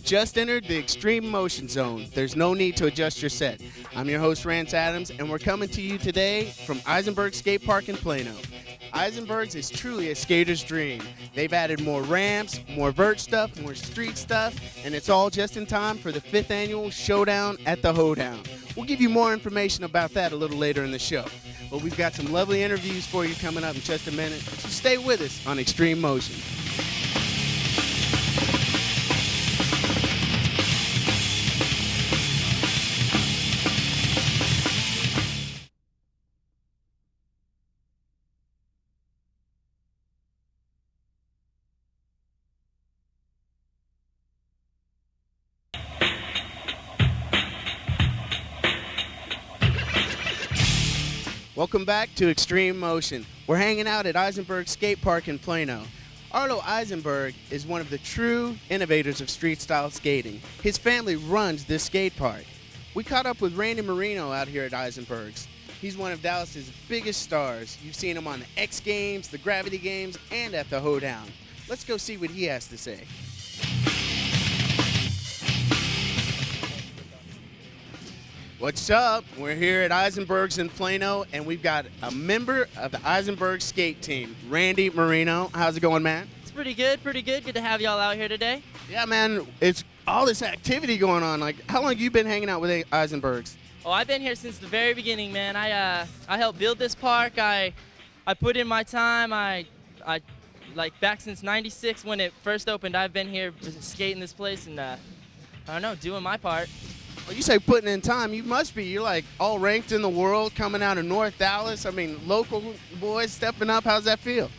just entered the Xtreme Motion zone. There's no need to adjust your set. I'm your host, Rance Adams, and we're coming to you today from Eisenberg Skate Park in Plano. Eisenberg's is truly a skater's dream. They've added more ramps, more vert stuff, more street stuff, and it's all just in time for the 5th annual Showdown at the Hoedown. We'll give you more information about that a little later in the show. But we've got some lovely interviews for you coming up in just a minute, so stay with us on Xtreme Motion. Welcome back to Xtreme Motion. We're hanging out at Eisenberg Skate Park in Plano. Arlo Eisenberg is one of the true innovators of street style skating. His family runs this skate park. We caught up with Randy Marino out here at Eisenberg's. He's one of Dallas's biggest stars. You've seen him on the X Games, the Gravity Games, and at the Hoedown. Let's go see what he has to say. What's up? We're here at Eisenberg's in Plano, and we've got a member of the Eisenberg skate team, Randy Marino. How's it going, man? It's pretty good, pretty good. Good to have y'all out here today. Yeah, man, it's all this activity going on. Like, how long have you been hanging out with Eisenberg's? Oh, I've been here since the very beginning, man. I helped build this park. I put in my time. I like back since '96 when it first opened. I've been here just skating this place and I don't know, doing my part. Well, you say putting in time, you must be. You're like all ranked in the world coming out of North Dallas. I mean, local boys stepping up. How's that feel?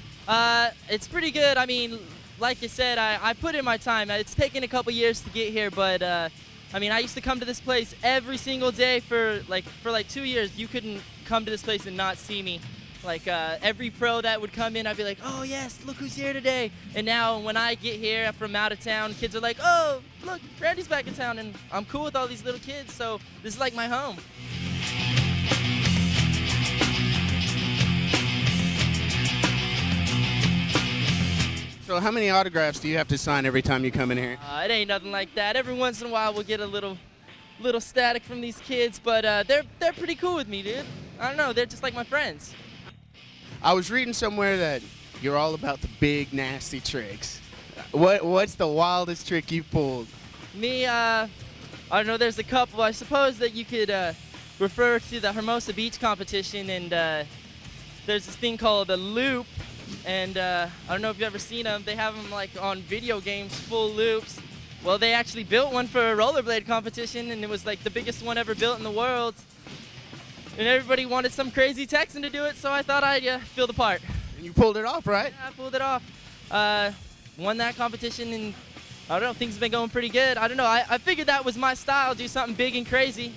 It's pretty good. I mean, like you said, I put in my time. It's taken a couple years to get here, but I mean, I used to come to this place every single day for like 2 years. You couldn't come to this place and not see me. Like every pro that would come in, I'd be like, oh yes, look who's here today. And now when I get here from out of town, kids are like, oh, look, Randy's back in town, and I'm cool with all these little kids, so this is like my home. So how many autographs do you have to sign every time you come in here? It ain't nothing like that. Every once in a while we'll get a little static from these kids, but they're pretty cool with me, dude. I don't know, they're just like my friends. I was reading somewhere that you're all about the big, nasty tricks. What's the wildest trick you pulled? Me, I don't know, there's a couple. I suppose that you could refer to the Hermosa Beach competition, and there's this thing called a loop, and I don't know if you've ever seen them. They have them like on video games, full loops. Well, they actually built one for a rollerblade competition, and it was like the biggest one ever built in the world. And everybody wanted some crazy Texan to do it, so I thought I'd fill the part. And you pulled it off, right? Yeah, I pulled it off. Won that competition, and I don't know, things have been going pretty good. I don't know, I figured that was my style, do something big and crazy.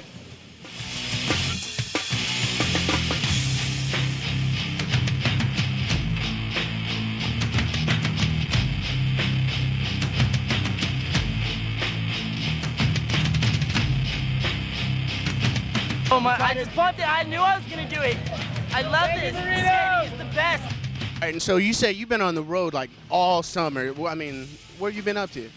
Oh my, I just bumped it. I knew I was going to do it. I love this. Skating is the best. All right, and so you say you've been on the road like all summer. Well, I mean, what have you been up to?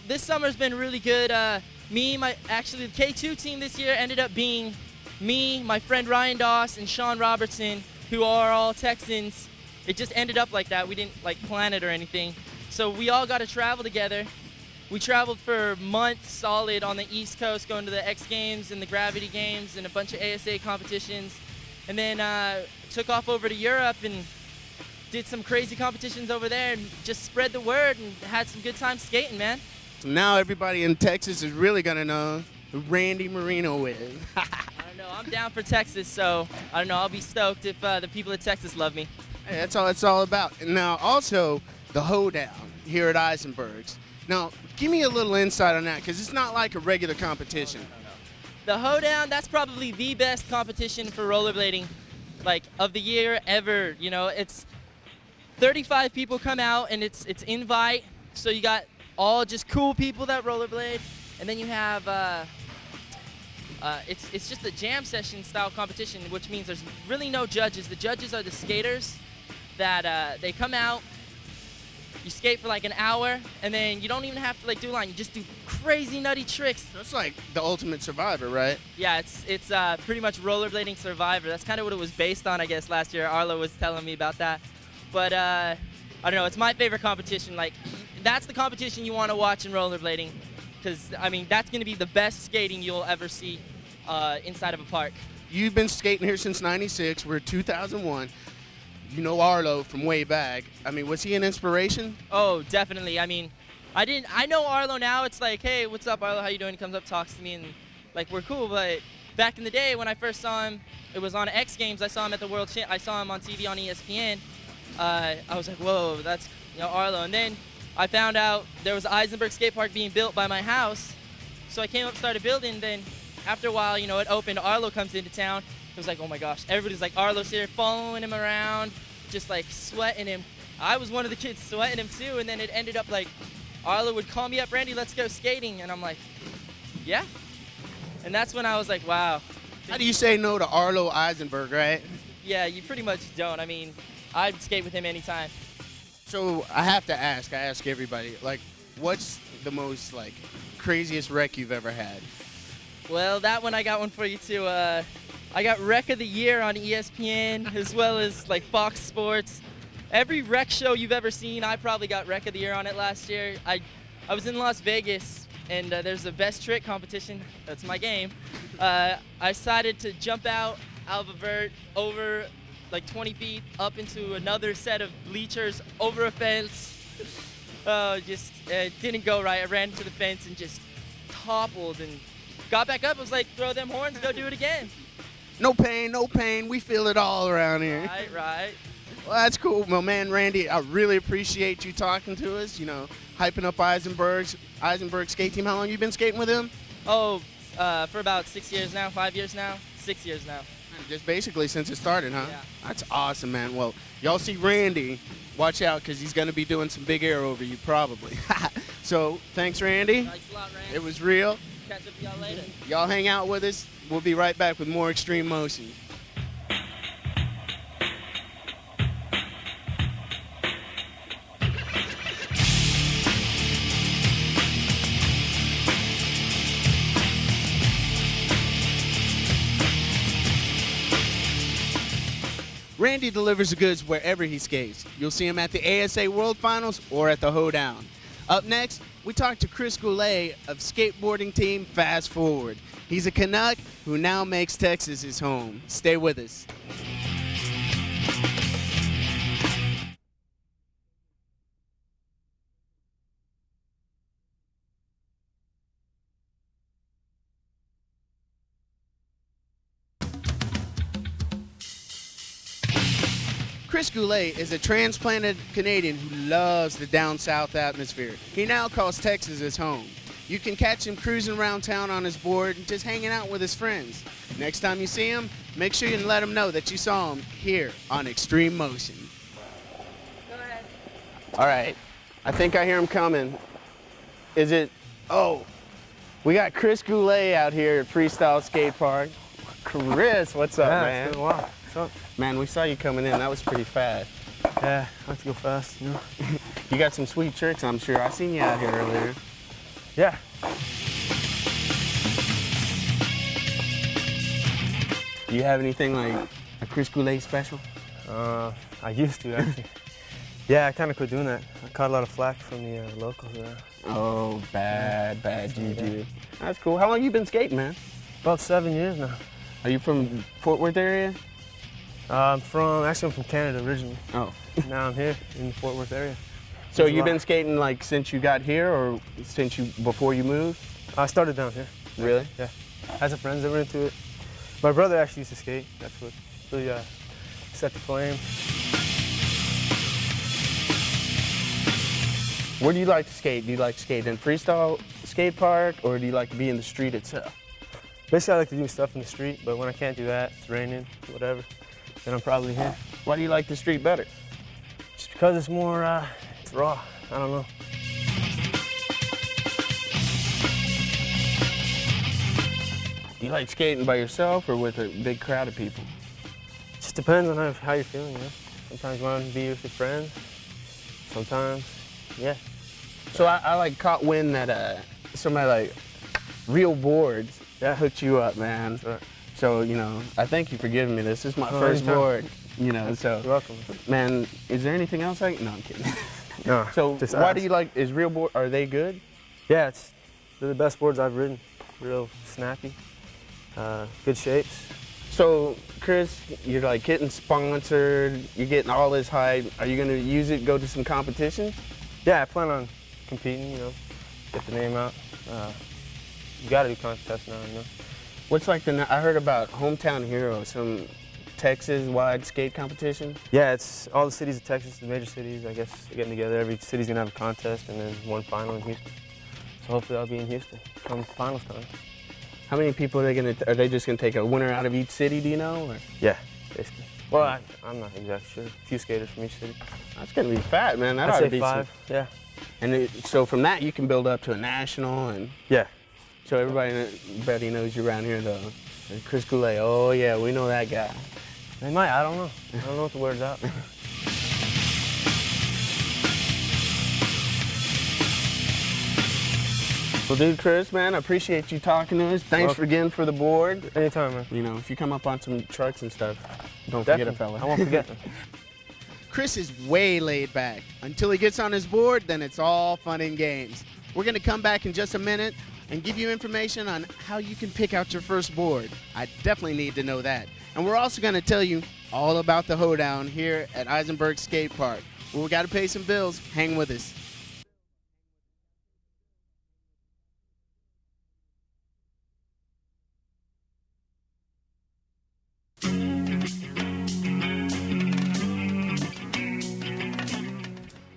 This summer's been really good. Actually the K2 team this year ended up being me, my friend Ryan Doss, and Sean Robertson, who are all Texans. It just ended up like that. We didn't like plan it or anything. So we all got to travel together. We traveled for months solid on the East Coast, going to the X Games and the Gravity Games and a bunch of ASA competitions. And then took off over to Europe and did some crazy competitions over there and just spread the word and had some good time skating, man. So now everybody in Texas is really going to know who Randy Marino is. I don't know. I'm down for Texas, so I don't know. I'll be stoked if the people of Texas love me. Hey, that's all it's all about. And now also the Hoedown here at Eisenberg's. Now, give me a little insight on that, because it's not like a regular competition. The Hoedown, that's probably the best competition for rollerblading, like, of the year ever. You know, it's 35 people come out, and it's invite, so you got all just cool people that rollerblade, and then you have, it's just a jam session style competition, which means there's really no judges. The judges are the skaters that they come out. You skate for like an hour, and then you don't even have to like do a line. You just do crazy nutty tricks. That's like the ultimate survivor, right? Yeah, it's pretty much rollerblading Survivor. That's kind of what it was based on, I guess. Last year, Arlo was telling me about that. But I don't know. It's my favorite competition. Like, that's the competition you want to watch in rollerblading, because I mean that's going to be the best skating you'll ever see inside of a park. You've been skating here since '96. We're 2001. You know Arlo from way back. I mean, was he an inspiration? Oh, definitely. I mean, I know Arlo now. It's like, hey, what's up, Arlo? How you doing? He comes up, talks to me, and like we're cool. But back in the day when I first saw him, it was on X Games. I saw him at the I saw him on TV on ESPN. I was like, whoa, that's Arlo. And then I found out there was Eisenberg skate park being built by my house. So I came up, started building. Then after a while, it opened. Arlo comes into town. It was like, oh my gosh, everybody's like, Arlo's here, following him around, just like sweating him. I was one of the kids sweating him too, and then it ended up like, Arlo would call me up, Randy, let's go skating, and I'm like, yeah. And that's when I was like, wow. How do you say no to Arlo Eisenberg, right? Yeah, you pretty much don't. I mean, I'd skate with him anytime. So I have to ask, I ask everybody, like, what's the most like craziest wreck you've ever had? Well, that one I got one for you too. I got Wreck of the Year on ESPN, as well as like Fox Sports. Every wreck show you've ever seen, I probably got Wreck of the Year on it last year. I was in Las Vegas, and there's a best trick competition. That's my game. I decided to jump out of a vert over like 20 feet up into another set of bleachers, over a fence. It didn't go right. I ran into the fence and just toppled and got back up. I was like, throw them horns, go do it again. No pain, no pain. We feel it all around here. Right. Well, that's cool. Well, man, Randy, I really appreciate you talking to us, hyping up Eisenberg skate team. How long you been skating with him? Oh, for about 6 years now, 5 years now, 6 years now. Just basically since it started, huh? Yeah. That's awesome, man. Well, y'all see Randy, watch out, because he's going to be doing some big air over you, probably. So, thanks, Randy. Thanks a lot, Randy. It was real. Catch up with y'all later. Y'all hang out with us. We'll be right back with more Xtreme Motion. Randy delivers the goods wherever he skates. You'll see him at the ASA World Finals or at the Hoedown. Up next, we talk to Chris Goulet of skateboarding team Fast Forward. He's a Canuck who now makes Texas his home. Stay with us. Chris Goulet is a transplanted Canadian who loves the down south atmosphere. He now calls Texas his home. You can catch him cruising around town on his board and just hanging out with his friends. Next time you see him, make sure you let him know that you saw him here on Xtreme Motion. Go ahead. All right, I think I hear him coming. Is it? Oh, we got Chris Goulet out here at Freestyle Skate Park. Chris, what's up, man? It's been a while. What's up? Man, we saw you coming in. That was pretty fast. Yeah, I like to go fast, You got some sweet tricks, I'm sure. I seen you out here earlier. Yeah. Do you have anything like a Chris Goulet special? I used to, actually. Yeah, I kind of quit doing that. I caught a lot of flack from the locals there. Oh, bad juju. That's cool. How long you been skating, man? About 7 years now. Are you from Fort Worth area? I'm from Canada originally. Oh. Now I'm here in the Fort Worth area. So you've been skating like since you got here or before you moved? I started down here. Really? Yeah. Had some friends that were into it. My brother actually used to skate. That's what really set the flame. Where do you like to skate? Do you like to skate in freestyle skate park or do you like to be in the street itself? Basically, I like to do stuff in the street, but when I can't do that, it's raining, whatever, then I'm probably here. Why do you like the street better? Just because it's more, it's raw. I don't know. Do you like skating by yourself or with a big crowd of people? Just depends on how you're feeling, you know? Sometimes you want to be with your friends. Sometimes Yeah. So I like caught wind that somebody like Real Boards hooked you up, man. Right. So, you know, I thank you for giving me this. This is my Oh, first anytime. board, you know, so. You're welcome. Man, is there anything else no, I'm kidding. No. So just why ask. do you like, is Real Board, are they good? Yeah, they're the best boards I've ridden. Real snappy, good shapes. So, Chris, you're like getting sponsored, you're getting all this hype. Are you going to use it, go to some competitions? Yeah, I plan on competing, you know, get the name out. You gotta do contests now, you know. What's like I heard about Hometown Hero, some Texas-wide skate competition? Yeah, it's all the cities of Texas, the major cities, I guess, getting together. Every city's gonna have a contest and then one final in Houston. So hopefully I'll be in Houston come finals time. How many people are they just gonna take a winner out of each city, do you know? Or? Yeah, basically. Well, I'm not exactly sure. A few skaters from each city. That's gonna be fat, man. That I'd ought to say be 5, yeah. And so from that, you can build up to a national, and Yeah. so everybody knows you around here, though. And Chris Goulet, oh yeah, we know that guy. They might, I don't know. I don't know what the word's out. Well, dude, Chris, man, I appreciate you talking to us. Thanks again for the board. Anytime, man. You know, if you come up on some trucks and stuff, don't forget a fella. I won't forget them. Chris is way laid back. Until he gets on his board, then it's all fun and games. We're going to come back in just a minute and give you information on how you can pick out your first board. I definitely need to know that. And we're also going to tell you all about the hoedown here at Eisenberg Skate Park. Well, we got to pay some bills. Hang with us.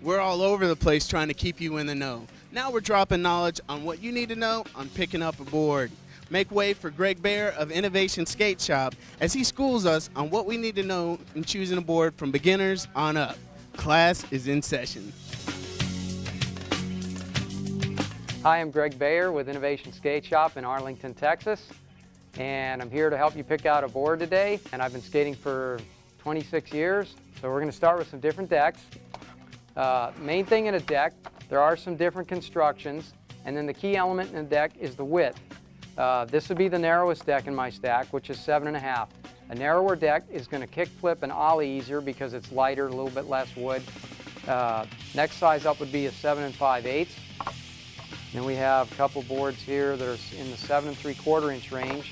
We're all over the place trying to keep you in the know. Now we're dropping knowledge on what you need to know on picking up a board. Make way for Greg Baer of Innovation Skate Shop as he schools us on what we need to know in choosing a board from beginners on up. Class is in session. Hi, I'm Greg Baer with Innovation Skate Shop in Arlington, Texas, and I'm here to help you pick out a board today. And I've been skating for 26 years, so we're going to start with some different decks. Main thing in a deck, there are some different constructions, and then the key element in the deck is the width. This would be the narrowest deck in my stack, which is 7.5. A narrower deck is going to kick flip and ollie easier because it's lighter, a little bit less wood. Next size up would be a 7 5/8. Then we have a couple boards here that are in the 7 3/4 inch range.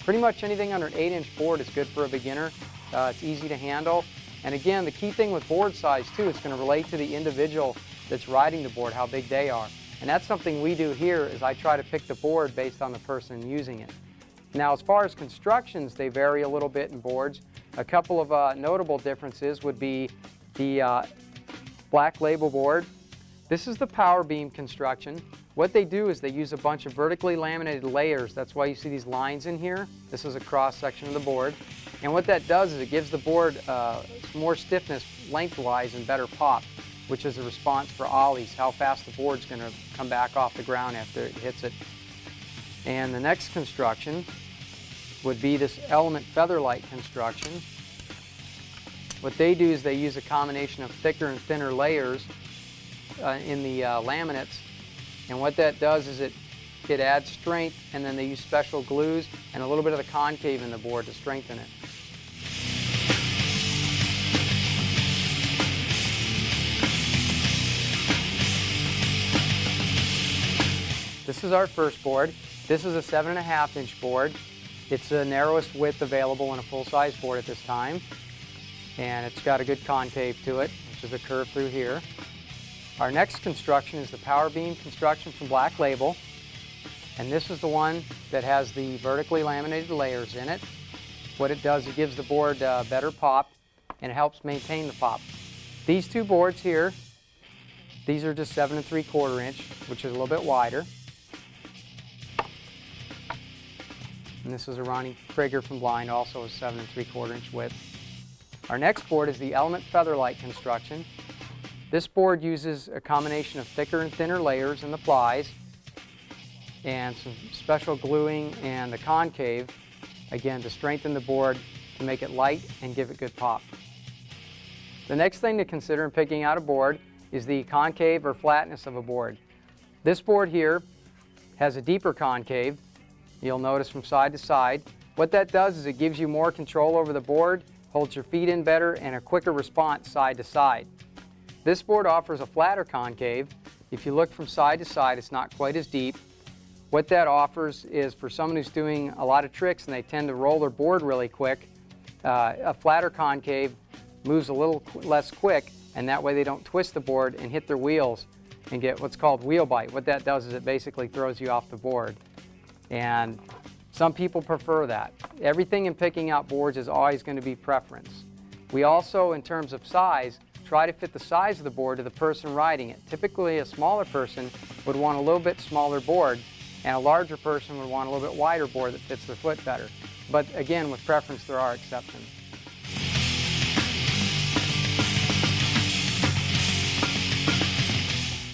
Pretty much anything under an 8-inch board is good for a beginner. It's easy to handle. And again, the key thing with board size too, it's going to relate to the individual that's riding the board, how big they are. And that's something we do here is I try to pick the board based on the person using it. Now, as far as constructions, they vary a little bit in boards. A couple of notable differences would be the Black Label board. This is the power beam construction. What they do is they use a bunch of vertically laminated layers. That's why you see these lines in here. This is a cross section of the board. And what that does is it gives the board more stiffness lengthwise and better pop, which is a response for ollies, how fast the board's going to come back off the ground after it hits it. And the next construction would be this element featherlight construction. What they do is they use a combination of thicker and thinner layers in the laminates. And what that does is it adds strength, and then they use special glues and a little bit of the concave in the board to strengthen it. This is our first board. This is a 7.5-inch board. It's the narrowest width available in a full-size board at this time. And it's got a good concave to it, which is a curve through here. Our next construction is the power beam construction from Black Label. And this is the one that has the vertically laminated layers in it. What it does, it gives the board better pop, and it helps maintain the pop. These two boards here, these are just 7 3/4 inch, which is a little bit wider. And this is a Ronnie Krieger from Blind, also a 7 3/4 inch width. Our next board is the Element Featherlight construction. This board uses a combination of thicker and thinner layers in the plies and some special gluing and the concave, again, to strengthen the board, to make it light and give it good pop. The next thing to consider in picking out a board is the concave or flatness of a board. This board here has a deeper concave, you'll notice from side to side. What that does is it gives you more control over the board, holds your feet in better, and a quicker response side to side. This board offers a flatter concave. If you look from side to side, it's not quite as deep. What that offers is for someone who's doing a lot of tricks and they tend to roll their board really quick, a flatter concave moves a little less quick, and that way they don't twist the board and hit their wheels and get what's called wheel bite. What that does is it basically throws you off the board. And some people prefer that. Everything in picking out boards is always going to be preference. We also, in terms of size, try to fit the size of the board to the person riding it. Typically, a smaller person would want a little bit smaller board, and a larger person would want a little bit wider board that fits their foot better. But again, with preference, there are exceptions.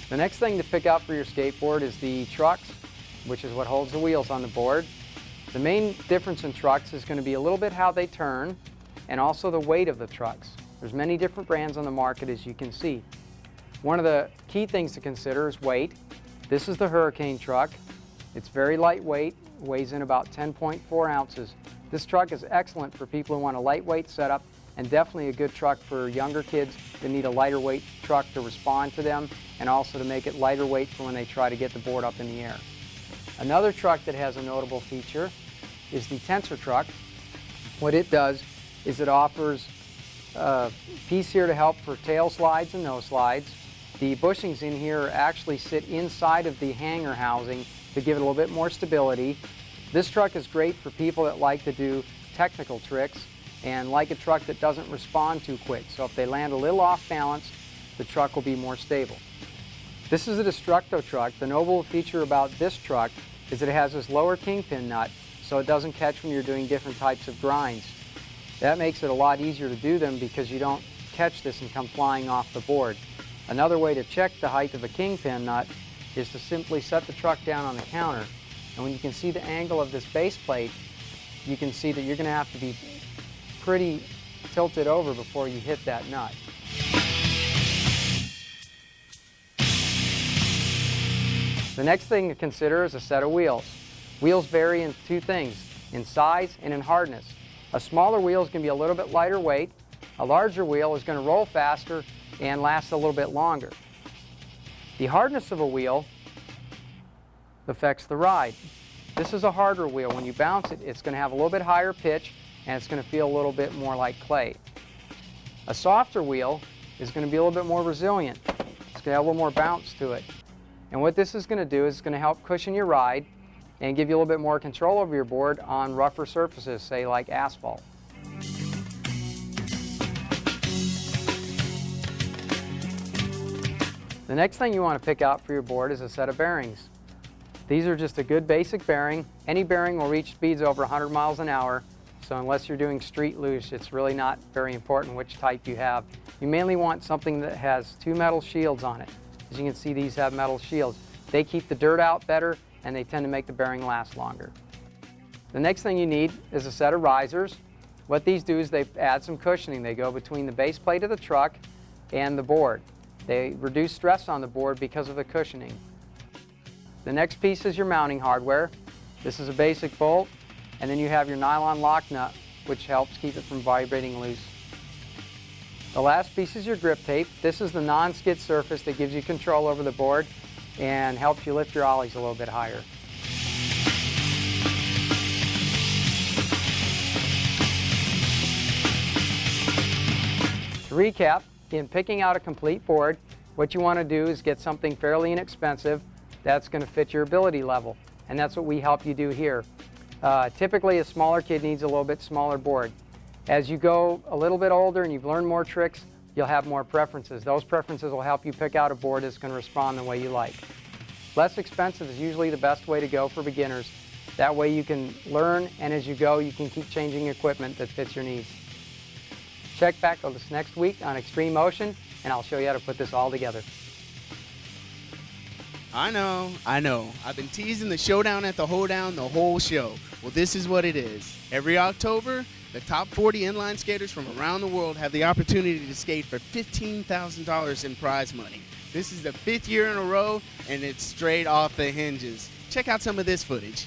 The next thing to pick out for your skateboard is the trucks, which is what holds the wheels on the board. The main difference in trucks is going to be a little bit how they turn and also the weight of the trucks. There's many different brands on the market, as you can see. One of the key things to consider is weight. This is the Hurricane truck. It's very lightweight, weighs in about 10.4 ounces. This truck is excellent for people who want a lightweight setup, and definitely a good truck for younger kids that need a lighter weight truck to respond to them, and also to make it lighter weight for when they try to get the board up in the air. Another truck that has a notable feature is the Tensor truck. What it does is it offers a piece here to help for tail slides and nose slides. The bushings in here actually sit inside of the hanger housing to give it a little bit more stability. This truck is great for people that like to do technical tricks and like a truck that doesn't respond too quick. So if they land a little off balance, the truck will be more stable. This is a Destructo truck. The notable feature about this truck is that it has this lower kingpin nut, so it doesn't catch when you're doing different types of grinds. That makes it a lot easier to do them because you don't catch this and come flying off the board. Another way to check the height of a kingpin nut is to simply set the truck down on the counter. And when you can see the angle of this base plate, you can see that you're going to have to be pretty tilted over before you hit that nut. The next thing to consider is a set of wheels. Wheels vary in two things, in size and in hardness. A smaller wheel is going to be a little bit lighter weight. A larger wheel is going to roll faster and last a little bit longer. The hardness of a wheel affects the ride. This is a harder wheel. When you bounce it, it's going to have a little bit higher pitch and it's going to feel a little bit more like clay. A softer wheel is going to be a little bit more resilient. It's going to have a little more bounce to it. And what this is going to do is it's going to help cushion your ride and give you a little bit more control over your board on rougher surfaces, say like asphalt. The next thing you want to pick out for your board is a set of bearings. These are just a good basic bearing. Any bearing will reach speeds over 100 miles an hour, so unless you're doing street loose, it's really not very important which type you have. You mainly want something that has two metal shields on it. As you can see, these have metal shields. They keep the dirt out better and they tend to make the bearing last longer. The next thing you need is a set of risers. What these do is they add some cushioning. They go between the base plate of the truck and the board. They reduce stress on the board because of the cushioning. The next piece is your mounting hardware. This is a basic bolt, and then you have your nylon lock nut, which helps keep it from vibrating loose. The last piece is your grip tape. This is the non-skid surface that gives you control over the board and helps you lift your ollies a little bit higher. To recap, in picking out a complete board, what you want to do is get something fairly inexpensive that's going to fit your ability level, and that's what we help you do here. Typically, a smaller kid needs a little bit smaller board. As you go a little bit older and you've learned more tricks, you'll have more preferences. Those preferences will help you pick out a board that's going to respond the way you like. Less expensive is usually the best way to go for beginners. That way you can learn, and as you go, you can keep changing equipment that fits your needs. Check back on this next week on Xtreme Motion, and I'll show you how to put this all together. I know. I've been teasing the showdown at the hoedown the whole show. Well, this is what it is. Every October, The top 40 inline skaters from around the world have the opportunity to skate for $15,000 in prize money. This is the 5th year in a row, and it's straight off the hinges. Check out some of this footage.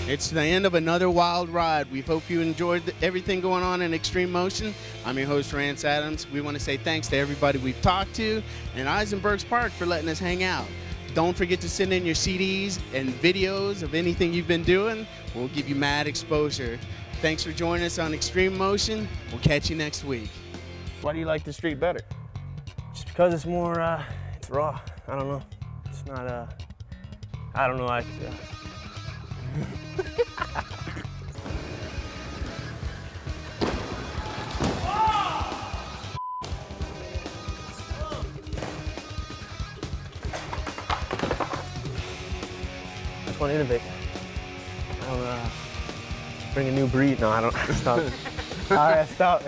It's the end of another wild ride. We hope you enjoyed everything going on in Xtreme Motion. I'm your host, Rance Adams. We want to say thanks to everybody we've talked to and Eisenberg's Park for letting us hang out. Don't forget to send in your CDs and videos of anything you've been doing. We'll give you mad exposure. Thanks for joining us on Xtreme Motion. We'll catch you next week. Why do you like the street better? Just because it's more, it's raw. I don't know. It's not, I don't know. I just want to innovate. I don't bring a new breed. No, I don't. Stop. All right, stop.